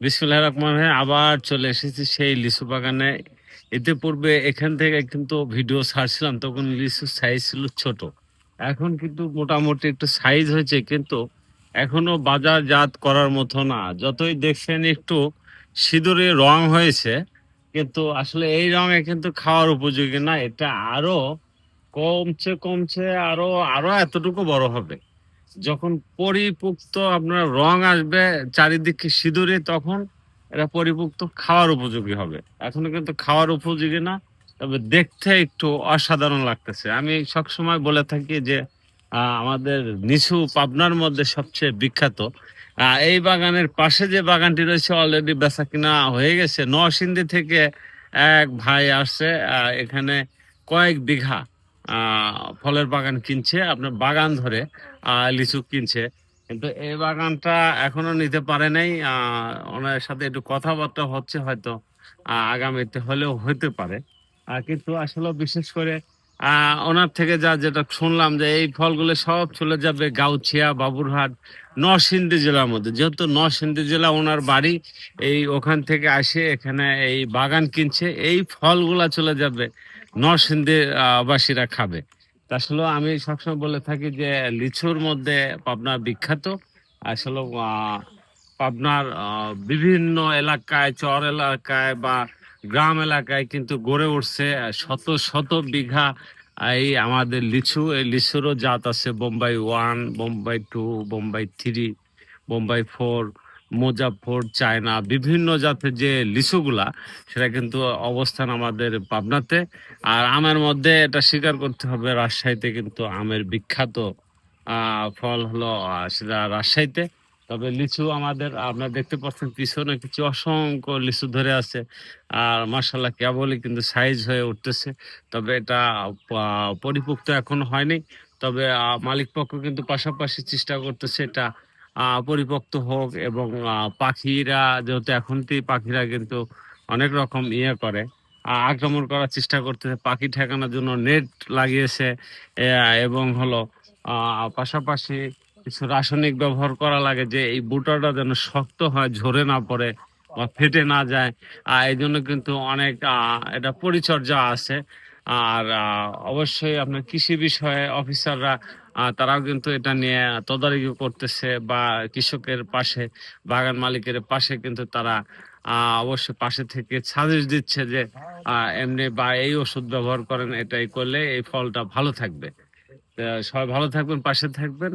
বিসমিল্লাহির রহমানির রহিম। আবার চলে এসেছি সেই লিচু বাগানে। ইতিপূর্বে এখান থেকে কিন্তু ভিডিও ছাড়ছিলাম, তখন লিচুর সাইজ ছিল ছোট। এখন কিন্তু মোটামুটি একটু সাইজ হয়েছে, কিন্তু এখনো বাজারজাত করার মতো না। যতই দেখছেন একটু সিঁদুরে রং হয়েছে, কিন্তু আসলে এই রঙে কিন্তু খাওয়ার উপযোগী না। এটা আরো কমছে কমছে, আরো আরো এতটুকু বড় হবে। যখন পরিপুক্ত আপনার রং আসবে চারিদিকে সিঁদুরে, তখন এটা পরিপুক্ত খাওয়ার উপযোগী হবে। এখনো কিন্তু খাওয়ার উপযোগী না, তবে দেখতে একটু অসাধারণ লাগতেছে। আমি সবসময় বলে থাকি যে আমাদের নিছু পাবনার মধ্যে সবচেয়ে বিখ্যাত। এই বাগানের পাশে যে বাগানটি রয়েছে অলরেডি বেচা কিনা হয়ে গেছে। নরসিংদী থেকে এক ভাই আসছে, এখানে কয়েক বিঘা ফলের বাগান কিনছে, আপনার বাগান ধরে লিচু কিনছে। কিন্তু এই বাগানটা এখনো নিতে পারে নাই। ওনার সাথে একটু কথাবার্তা হচ্ছে, হয়তো আগামীতে হলেও হতে পারে। কিন্তু আসলে বিশেষ করে ওনার থেকে যেটা শুনলাম যে এই ফলগুলো সব চলে যাবে গাউছিয়া, বাবুরহাট, নরসিংদী জেলার মধ্যে। যেহেতু নরসিংদী জেলা ওনার বাড়ি, এই ওখান থেকে আসে এখানে এই বাগান কিনছে। এই ফলগুলা চলে যাবে নরসিংদী বাসীরা খাবে। তা আসলে আমি সবসময় বলে থাকি যে লিচুর মধ্যে পাবনা বিখ্যাত। আসলে পাবনার বিভিন্ন এলাকায়, চর এলাকায় বা গ্রাম এলাকায় কিন্তু গড়ে উঠছে শত শত বিঘা এই আমাদের লিচু। এই লিচুরও জাত আছে বোম্বাই 1, বোম্বাই 2, বোম্বাই 3, বোম্বাই 4, মুজাফফর, চায়না, বিভিন্ন জাতের যে লিচুগুলা, সেটা কিন্তু অবস্থান আমাদের পাবনাতে। আর আমের মধ্যে এটা স্বীকার করতে হবে, রাজশাহীতে কিন্তু আমের বিখ্যাত ফল হলো সেটা রাজশাহীতে। তবে লিচু আমাদের আপনারা দেখতে পাচ্ছেন পিছনে কিছু অসংখ্য লিচু ধরে আছে। আর মার্শাল্লাহ কেবলই কিন্তু সাইজ হয়ে উঠতেছে। তবে এটা পরিপুক্ত এখন হয়নি। তবে মালিক পক্ষ কিন্তু পাশাপাশি চেষ্টা করতেছে এটা পরিপক্ত হোক। এবং পাখিরা যেহেতু এখন পাখিরা কিন্তু অনেক রকম করে, আক্রমণ করার চেষ্টা করতেছে। পাখি ঠেকানোর জন্য নেট লাগিয়েছে। এবং হলো পাশাপাশি কিছু রাসায়নিক ব্যবহার করা লাগে, যে এই বুটাটা যেন শক্ত হয়, ঝরে না পড়ে বা ফেটে না যায়। এই জন্য কিন্তু অনেক এটা পরিচর্যা আছে। আর অবশ্যই আপনার কৃষি বিষয়ে অফিসাররা তারাও কিন্তু এটা নিয়ে তদারকি করতেছে, বা কৃষকের পাশে, বাগান মালিকের পাশে কিন্তু তারা অবশ্যই পাশে থেকে সাজেস্ট দিচ্ছে যে এমনি বা এই ওষুধ ব্যবহার করেন, এটাই করলে এই ফলটা ভালো থাকবে। সবাই ভালো থাকবেন, পাশে থাকবেন।